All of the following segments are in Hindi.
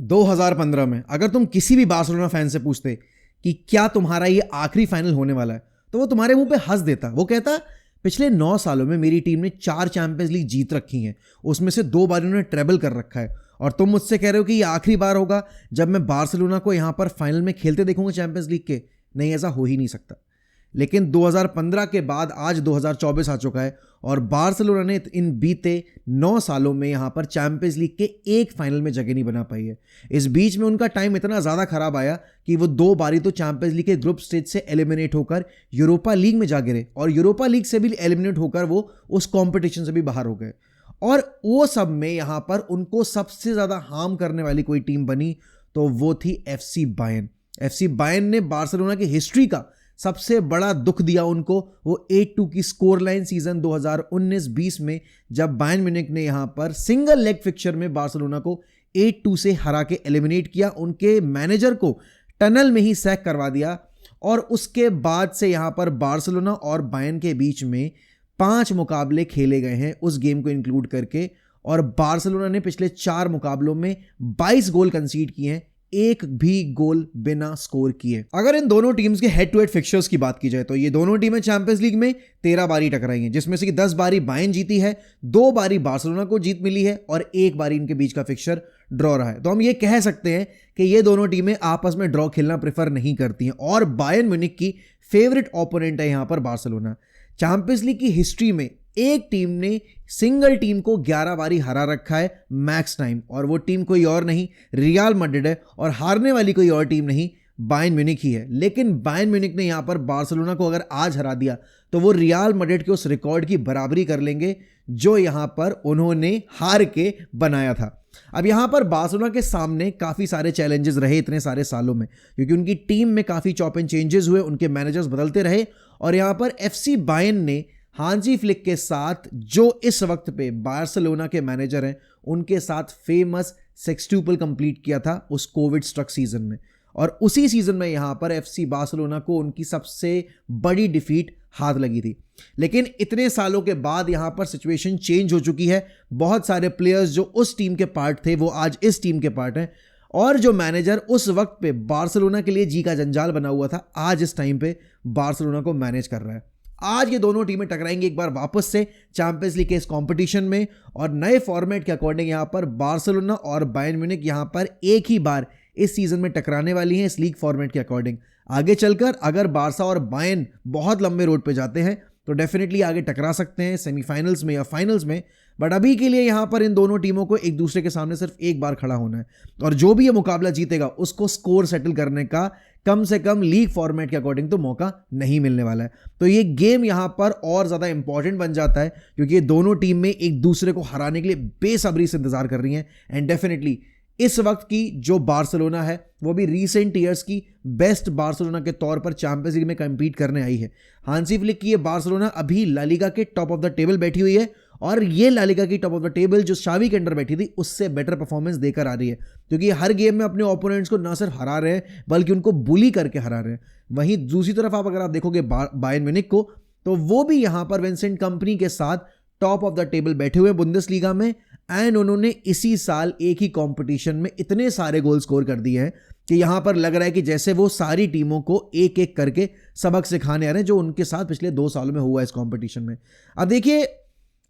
2015 में अगर तुम किसी भी बार्सिलोना फैन से पूछते कि क्या तुम्हारा ये आखिरी फाइनल होने वाला है, तो वो तुम्हारे मुंह पे हंस देता। वो कहता पिछले 9 सालों में मेरी टीम ने 4 चैंपियंस लीग जीत रखी हैं, उसमें से 2 बार इन्होंने ट्रेबल कर रखा है, और तुम मुझसे कह रहे हो कि ये आखिरी बार होगा जब मैं बार्सिलोना को यहां पर फाइनल में खेलते देखूंगा चैंपियंस लीग के। नहीं, ऐसा हो ही नहीं सकता। लेकिन 2015 के बाद आज 2024 आ चुका है और बार्सिलोना ने इन बीते 9 सालों में यहां पर चैंपियंस लीग के एक फाइनल में जगह नहीं बना पाई है। इस बीच में उनका टाइम इतना ज़्यादा खराब आया कि वो 2 बारी तो चैंपियंस लीग के ग्रुप स्टेज से एलिमिनेट होकर यूरोपा लीग में जा गिरे, और यूरोपा लीग से भी एलिमिनेट होकर वो उस कॉम्पिटिशन से भी बाहर हो गए। और वो सब में यहां पर उनको सबसे ज़्यादा हार्म करने वाली कोई टीम बनी तो वो थी FC बायर्न। FC बायर्न ने बार्सिलोना की हिस्ट्री का सबसे बड़ा दुख दिया उनको, वो 8-2 की स्कोर लाइन सीजन 2019-20 में, जब बायर्न म्यूनिख ने यहां पर सिंगल लेग फिक्चर में बार्सिलोना को 8-2 से हरा के एलिमिनेट किया, उनके मैनेजर को टनल में ही सैक करवा दिया। और उसके बाद से यहां पर बार्सिलोना और बायर्न के बीच में 5 मुकाबले खेले गए हैं उस गेम को इंक्लूड करके, और बार्सिलोना ने पिछले 4 मुकाबलों में 22 गोल कंसीड किए हैं, एक भी गोल बिना स्कोर किए। अगर इन दोनों टीम्स के हेड टू हेड फिक्चर्स की बात की जाए तो ये दोनों टीमें चैंपियंस लीग में 13 बारी टकराई हैं, जिसमें से कि 10 बारी बायर्न जीती है, 2 बारी बार्सिलोना को जीत मिली है और 1 बारी इनके बीच का फिक्चर ड्रॉ रहा है। तो हम ये कह सकते हैं कि ये दोनों टीमें आपस में ड्रॉ खेलना प्रेफर नहीं करती हैं, और बायर्न म्यूनिख की फेवरेट ओपोनेंट है यहां पर बार्सिलोना। चैंपियंस लीग की हिस्ट्री में एक टीम ने सिंगल टीम को 11 बारी हरा रखा है मैक्स टाइम, और वो टीम कोई और नहीं रियल मैड्रिड है, और हारने वाली कोई और टीम नहीं बायर्न म्यूनिख ही है। लेकिन बायर्न म्यूनिख ने यहां पर बार्सिलोना को अगर आज हरा दिया तो वो रियल मैड्रिड के उस रिकॉर्ड की बराबरी कर लेंगे जो यहां पर उन्होंने हार के बनाया था। अब यहां पर बार्सिलोना के सामने काफी सारे चैलेंजेस रहे इतने सारे सालों में, क्योंकि उनकी टीम में काफी चॉप एंड चेंजेस हुए, उनके मैनेजर्स बदलते रहे, और यहां पर FC बायर्न ने हांजी फ्लिक के साथ, जो इस वक्त पे बार्सिलोना के मैनेजर हैं, उनके साथ फेमस सेक्सट्यूपल कंप्लीट किया था उस कोविड स्ट्रक सीजन में, और उसी सीजन में यहां पर FC बार्सिलोना को उनकी सबसे बड़ी डिफीट हाथ लगी थी। लेकिन इतने सालों के बाद यहां पर सिचुएशन चेंज हो चुकी है। बहुत सारे प्लेयर्स जो उस टीम के पार्ट थे वो आज इस टीम के पार्ट हैं, और जो मैनेजर उस वक्त पे बार्सिलोना के लिए जी का जंजाल बना हुआ था, आज इस टाइम पे बार्सिलोना को मैनेज कर रहा है। आज ये दोनों टीमें टकराएंगी एक बार वापस से चैंपियंस लीग के इस कंपटीशन में, और नए फॉर्मेट के अकॉर्डिंग यहां पर बार्सिलोना और बायर्न म्यूनिख यहां पर एक ही बार इस सीजन में टकराने वाली हैं इस लीग फॉर्मेट के अकॉर्डिंग। आगे चलकर अगर बार्सा और बायर्न बहुत लंबे रोड पे जाते हैं तो डेफिनेटली आगे टकरा सकते हैं सेमीफाइनल्स में या फाइनल्स में, बट अभी के लिए यहां पर इन दोनों टीमों को एक दूसरे के सामने सिर्फ एक बार खड़ा होना है, और जो भी ये मुकाबला जीतेगा उसको स्कोर सेटल करने का कम से कम लीग फॉर्मेट के अकॉर्डिंग तो मौका नहीं मिलने वाला है। तो ये गेम यहां पर और ज्यादा इंपॉर्टेंट बन जाता है, क्योंकि ये दोनों टीम में एक दूसरे को हराने के लिए बेसब्री से इंतजार कर रही हैं। एंड डेफिनेटली इस वक्त की जो बार्सिलोना है वो भी रीसेंट ईयर्स की बेस्ट बार्सिलोना के तौर पर चैंपियंस लीग में कंपीट करने आई है। हांसी फ्लिक की ये बार्सिलोना अभी ला लीगा के टॉप ऑफ द टेबल बैठी हुई है, और ये ला लीगा की टॉप ऑफ द टेबल जो शावी के अंडर बैठी थी उससे बेटर परफॉर्मेंस देकर आ रही है, क्योंकि हर गेम में अपने ओपोनेंट्स को न सिर्फ हरा रहे हैं बल्कि उनको बुली करके हरा रहे हैं। वहीं दूसरी तरफ आप अगर आप देखोगे बायर्न म्यूनिख को, तो वो भी यहां पर विंसेंट कंपनी के साथ टॉप ऑफ द टेबल बैठे हुए बुंदेसलीगा में, एंड उन्होंने इसी साल एक ही कंपटीशन में इतने सारे गोल स्कोर कर दिए हैं कि यहां पर लग रहा है कि जैसे वो सारी टीमों को एक एक करके सबक सिखाने आ रहे हैं, जो उनके साथ पिछले 2 सालों में हुआ इस कंपटीशन में। अब देखिए,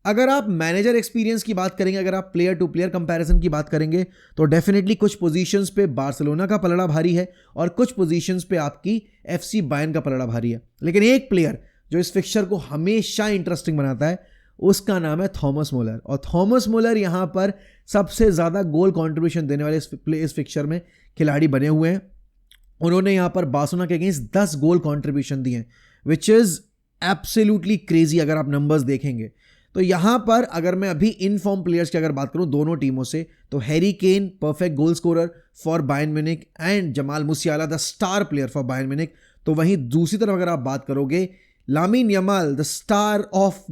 अगर आप मैनेजर एक्सपीरियंस की बात करेंगे, अगर आप प्लेयर टू प्लेयर कंपैरिजन की बात करेंगे, तो डेफिनेटली कुछ पोजीशंस पे बार्सिलोना का पलड़ा भारी है और कुछ पोजीशंस पे आपकी FC बायर्न का पलड़ा भारी है। लेकिन एक प्लेयर जो इस फिक्चर को हमेशा इंटरेस्टिंग बनाता है उसका नाम है थॉमस मुलर, और थॉमस मुलर यहां पर सबसे ज्यादा गोल कंट्रीब्यूशन देने वाले इस फिक्चर में खिलाड़ी बने हुए हैं। उन्होंने यहां पर बार्सिलोना के अगेंस्ट 10 गोल कंट्रीब्यूशन दिए, विच इज एब्सोल्युटली क्रेजी अगर आप नंबर्स देखेंगे। तो यहां पर अगर मैं अभी इन फॉर्म प्लेयर्स की अगर बात करूं दोनों टीमों से, तो Harry Kane perfect goal scorer for Bayern Munich and Jamal मुसियाला the star player for Bayern Munich. तो वहीं दूसरी तरफ अगर आप बात करोगे, Lamine Yamal the star of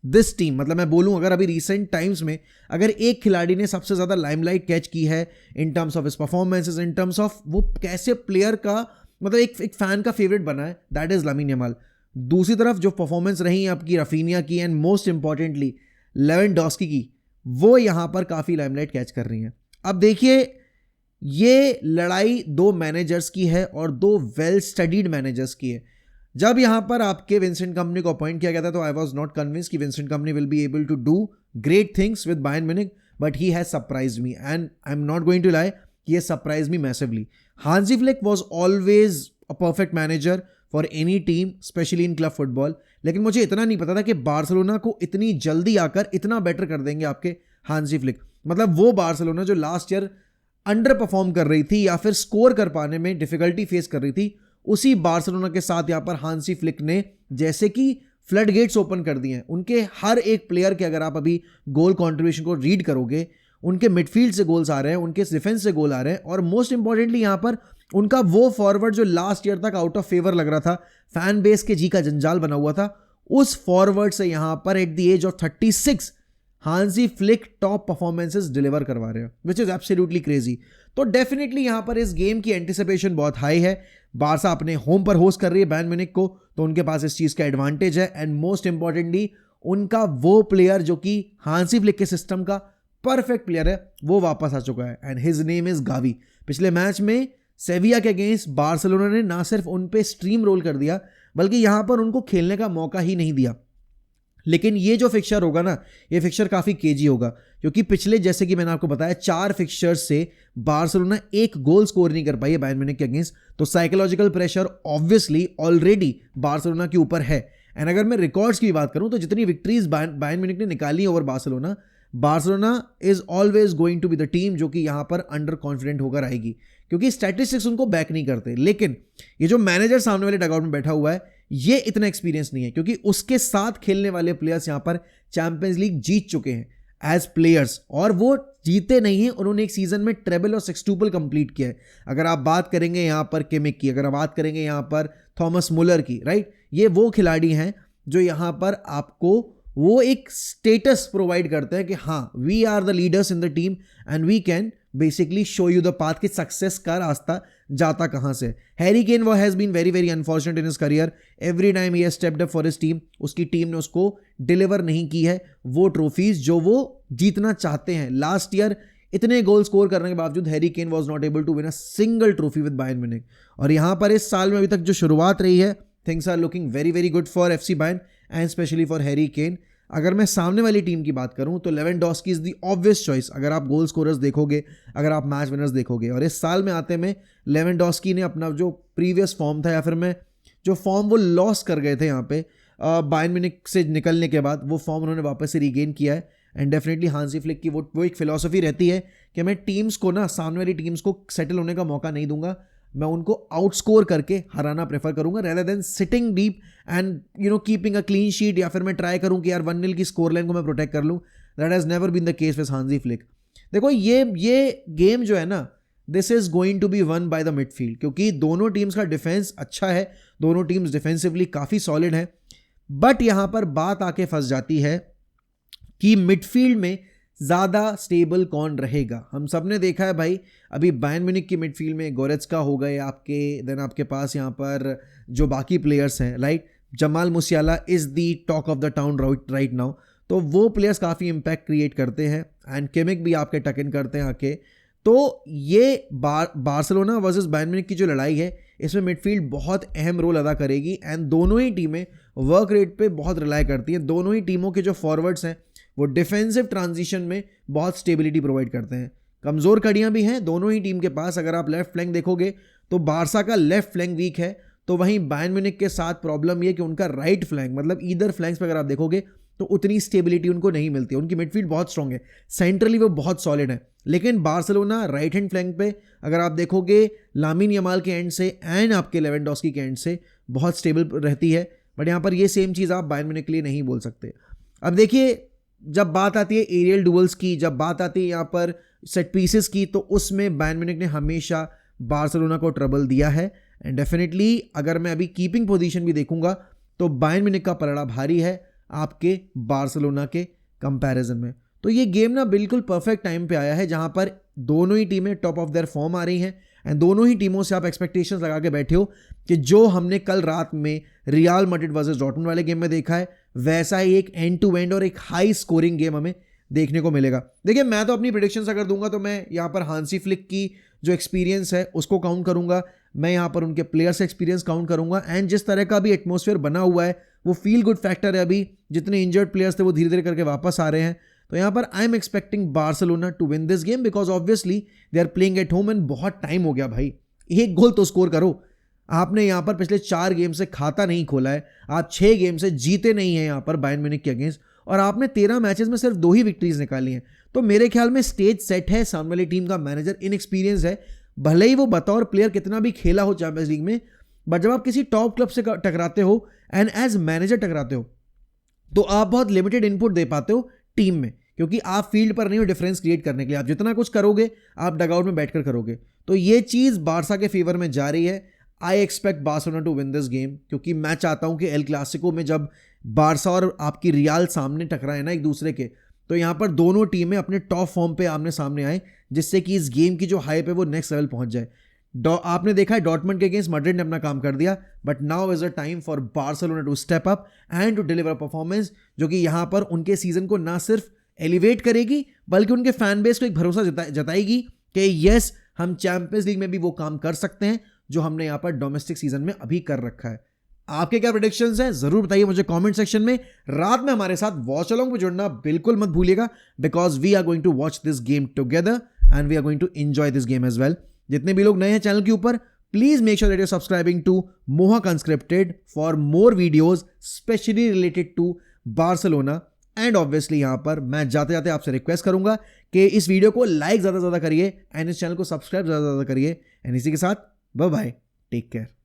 this team, मतलब मैं बोलूं अगर अभी रिसेंट टाइम्स में अगर एक खिलाड़ी ने सबसे ज्यादा लाइमलाइट कैच की है in terms of his performances, in terms of वो कैसे प्लेयर का मतलब एक फैन का फेवरेट बना है, दैट इज लामिन यमाल। दूसरी तरफ जो परफॉर्मेंस रही है आपकी रफीनिया की एंड मोस्ट इंपॉर्टेंटली लेवेंडोस्की की, वो यहां पर काफी लाइमलाइट कैच कर रही हैं। अब देखिए, ये लड़ाई दो मैनेजर्स की है और दो वेल स्टडीड मैनेजर्स की है। जब यहां पर आपके विंसेंट कंपनी को अपॉइंट किया गया था तो आई वाज नॉट कन्विंस्ड कि Vincent Kompany will be able to do great things with Bayern Munich, but he has surprised me and I am not going to lie, he has surprised me massively. Hansi Flick was always a perfect manager for any team, especially in club football. लेकिन मुझे इतना नहीं पता था कि बार्सिलोना को इतनी जल्दी आकर इतना बेटर कर देंगे आपके हांसी फ्लिक। मतलब वो बार्सिलोना जो लास्ट ईयर अंडर परफॉर्म कर रही थी या फिर स्कोर कर पाने में डिफिकल्टी फेस कर रही थी, उसी बार्सिलोना के साथ यहाँ पर हांसी फ्लिक ने जैसे कि फ्लड गेट्स ओपन कर दिए हैं। उनके हर एक प्लेयर के अगर आप अभी गोल कॉन्ट्रीब्यूशन को रीड करोगे, उनके मिडफील्ड से गोल्स आ रहे हैं, उनके डिफेंस से गोल आ रहे हैं, और मोस्ट इंपॉर्टेंटली यहां पर उनका वो फॉरवर्ड जो लास्ट ईयर तक आउट ऑफ फेवर लग रहा था, फैन बेस के जी का जंजाल बना हुआ था, उस फॉरवर्ड से यहां पर at the age of 36 Hansi Flick top performances deliver करवा रहे हैं, विच इज एब्सोल्युटली क्रेजी। तो डेफिनेटली यहां पर इस गेम की एंटिसिपेशन बहुत हाई है। बारसा अपने होम पर होस्ट कर रही है बायर्न म्यूनिख को, तो उनके पास इस चीज का एडवांटेज है। एंड मोस्ट इंपॉर्टेंटली उनका वो प्लेयर जो कि हांसी फ्लिक के सिस्टम का परफेक्ट प्लेयर है वो वापस आ चुका है, and his name is Gavi. पिछले मैच में सेविया के अगेंस्ट बार्सिलोना ने ना सिर्फ उन पे स्ट्रीम रोल कर दिया, बल्कि यहां पर उनको खेलने का मौका ही नहीं दिया। लेकिन ये जो फिक्चर होगा ना, ये फिक्चर काफी केजी होगा, क्योंकि पिछले जैसे कि मैंने आपको बताया 4 फिक्चर्स से बार्सिलोना एक गोल स्कोर नहीं कर पाई है बायर्न म्यूनिख के अगेंस्ट। तो psychological pressure obviously already Barcelona के ऊपर है। एंड अगर मैं रिकॉर्ड्स की बात करूं तो जितनी विक्ट्रीज बायर्न म्यूनिख ने निकाली over Barcelona is always going to be the team जो कि यहां पर अंडर कॉन्फिडेंट होकर आएगी, क्योंकि स्टैटिस्टिक्स उनको बैक नहीं करते। लेकिन ये जो मैनेजर सामने वाले डगआउट में बैठा हुआ है, ये इतना एक्सपीरियंस नहीं है, क्योंकि उसके साथ खेलने वाले प्लेयर्स यहां पर चैंपियंस लीग जीत चुके हैं एज प्लेयर्स, और वो जीते नहीं हैं, उन्होंने एक सीजन में ट्रेबल और सेक्सटुपल कंप्लीट किया है। अगर आप बात करेंगे यहां पर किमिक की, अगर आप बात करेंगे यहां पर थॉमस मुलर की, राइट, ये वो खिलाड़ी हैं जो यहां पर आपको वो एक स्टेटस प्रोवाइड करते हैं कि हाँ, we are the leaders in the team and we can basically show you the path कि सक्सेस का रास्ता जाता कहां से। हैरी केन वो has been very very unfortunate in his career. Every time he has stepped up for his team, उसकी टीम ने उसको डिलीवर नहीं की है वो ट्रॉफीज जो वो जीतना चाहते हैं। लास्ट ईयर इतने गोल स्कोर करने के बावजूद Harry Kane was not able to win a single trophy with Bayern Munich. और यहां पर इस साल में अभी तक जो शुरुआत रही है, things are looking very very good for FC Bayern and specially for Harry Kane. अगर मैं सामने वाली टीम की बात करूं तो Lewandowski is the obvious choice. अगर आप गोल स्कोरर्स देखोगे, अगर आप मैच विनर्स देखोगे, और इस साल में आते में लेवेंडोस्की ने अपना जो प्रीवियस फॉर्म था या फिर मैं जो फॉर्म वो लॉस कर गए थे यहाँ पे बायर्न म्यूनिख से निकलने के बाद, वो फॉर्म उन्होंने वापस से रीगेन किया है। एंड डेफिनेटली हांसी फ्लिक की वो एक फिलॉसफी रहती है कि मैं टीम्स को ना, सामने वाली टीम्स को सेटल होने का मौका नहीं दूंगा, मैं उनको आउटस्कोर करके हराना प्रेफर करूंगा rather than sitting deep and keeping a clean sheet, या फिर मैं ट्राई करूं कि यार 1-0 की स्कोर लाइन को मैं प्रोटेक्ट कर लूं। That has never been the case with Hansi Flick. देखो ये गेम जो है ना, this is going to be won by the midfield, क्योंकि दोनों टीम्स का डिफेंस अच्छा है, दोनों टीम्स डिफेंसिवली काफी सॉलिड है। बट यहां पर बात आके फंस जाती है कि मिडफील्ड में ज्यादा स्टेबल कौन रहेगा। हम सब ने देखा है भाई, अभी बायर्न म्यूनिख की मिडफील्ड में गोरेत्स्का हो गए आपके, देन आपके पास यहाँ पर जो बाकी प्लेयर्स हैं, right, Jamal मुसियाला is the talk of the town right now. तो वो प्लेयर्स काफ़ी इम्पैक्ट क्रिएट करते हैं, एंड किमिक भी आपके टक इन करते हैं आके। तो ये बार्सिलोना वर्सेस बायर्न म्यूनिख की जो लड़ाई है, इसमें मिडफील्ड बहुत अहम रोल अदा करेगी, एंड दोनों ही टीमें वर्क रेट पे बहुत रिलाई करती हैं। दोनों ही टीमों के जो फॉरवर्ड्स हैं वो डिफेंसिव ट्रांजिशन में बहुत स्टेबिलिटी प्रोवाइड करते हैं। कमज़ोर कड़ियां भी हैं दोनों ही टीम के पास। अगर आप लेफ्ट फ्लैंक देखोगे तो बारसा का लेफ्ट फ्लैंक वीक है, तो वहीं बायर्न म्यूनिख के साथ प्रॉब्लम ये कि उनका राइट फ्लैंक, मतलब ईदर फ्लैंक्स पर अगर आप देखोगे तो उतनी स्टेबिलिटी उनको नहीं मिलती है। उनकी मिडफील्ड बहुत स्ट्रॉन्ग है, सेंट्रली वो बहुत सॉलिड है, लेकिन बार्सिलोना राइट हैंड फ्लैंक पे अगर आप देखोगे लामिन यमाल के एंड से एंड आपके लेवेंडोस्की के एंड से बहुत स्टेबल रहती है। बट यहाँ पर ये सेम चीज़ आप बायर्न म्यूनिख के लिए नहीं बोल सकते। अब देखिए, जब बात आती है एरियल डुअल्स की, जब बात आती है यहाँ पर सेट पीसेस की, तो उसमें बायर्न म्यूनिख ने हमेशा बार्सिलोना को ट्रबल दिया है। एंड डेफिनेटली अगर मैं अभी कीपिंग पोजीशन भी देखूंगा तो बायर्न म्यूनिख का पलड़ा भारी है आपके बार्सिलोना के कंपैरिजन में। तो ये गेम ना बिल्कुल परफेक्ट टाइम पे आया है, जहां पर दोनों ही टीमें टॉप ऑफ देयर फॉर्म आ रही हैं, एंड दोनों ही टीमों से आप एक्सपेक्टेशंस लगा के बैठे हो कि जो हमने कल रात में रियल मैड्रिड वर्सेस डॉर्टमुंड वाले गेम में देखा है, वैसा ही एक एंड टू एंड और एक हाई स्कोरिंग गेम हमें देखने को मिलेगा। देखिए मैं तो अपनी प्रेडिक्शंस अगर दूंगा तो मैं यहाँ पर हांसी फ्लिक की जो एक्सपीरियंस है उसको काउंट करूंगा, मैं यहाँ पर उनके प्लेयर्स एक्सपीरियंस काउंट करूंगा, एंड जिस तरह का भी एटमॉस्फेयर बना हुआ है वो फील गुड फैक्टर है। अभी जितने इंजर्ड प्लेयर्स थे वो धीरे धीरे करके वापस आ रहे हैं, तो यहाँ पर I am expecting Barcelona to win this game because obviously they are playing at home and बहुत टाइम हो गया भाई, एक गोल तो स्कोर करो। आपने यहाँ पर पिछले 4 गेम से खाता नहीं खोला है, आप 6 गेम से जीते नहीं हैं यहाँ पर बायर्न म्यूनिख के अगेंस्ट, और आपने 13 मैचेस में सिर्फ 2 ही विक्ट्रीज निकाली हैं। तो मेरे ख्याल में स्टेज सेट है, सामने वाली टीम का मैनेजर इनएक्सपीरियंस है, भले ही वो बतौर प्लेयर कितना भी खेला हो चैंपियंस लीग में, बट जब आप किसी टॉप क्लब से टकराते हो एंड एज मैनेजर टकराते हो तो आप बहुत लिमिटेड इनपुट दे पाते हो टीम में, क्योंकि आप फील्ड पर नहीं हो डिफरेंस क्रिएट करने के लिए, आप जितना कुछ करोगे आप डगआउट में बैठकर करोगे। तो ये चीज़ बारसा के फेवर में जा रही है। I expect Barcelona to win this game, क्योंकि मैं चाहता हूं कि एल क्लासिको में जब बारसा और आपकी रियाल सामने टकराए ना एक दूसरे के, तो यहाँ पर दोनों टीमें अपने टॉप फॉर्म पे आमने सामने आए, जिससे कि इस गेम की जो हाइप है वो नेक्स्ट लेवल पहुंच जाए। आपने देखा है डॉर्टमंड के अगेंस्ट मैड्रिड ने अपना काम कर दिया, but now is a time for Barcelona to step up and to deliver performance जो कि यहाँ पर उनके सीजन को ना सिर्फ एलिवेट करेगी बल्कि उनके फैन बेस को एक भरोसा जताएगी कि यस हम चैंपियंस लीग में भी वो काम कर सकते हैं जो हमने यहाँ पर डोमेस्टिक सीजन में अभी कर रखा है। आपके क्या प्रेडिक्शंस हैं जरूर बताइए मुझे कमेंट सेक्शन में। रात में हमारे साथ वॉच अलोंग पे जुड़ना बिल्कुल मत भूलिएगा because we are going to watch this game together and we are going to enjoy this game as well. जितने भी लोग नए हैं चैनल के ऊपर, please make sure that you subscribing to Mohak unscripted for more videos specially related to Barcelona. And obviously यहाँ पर मैं जाते जाते आपसे रिक्वेस्ट करूंगा कि इस वीडियो को लाइक ज़्यादा से ज़्यादा करिए एंड इस चैनल को सब्सक्राइब ज़्यादा से ज़्यादा करिए। एंड इसी के साथ बाय बाय, टेक केयर।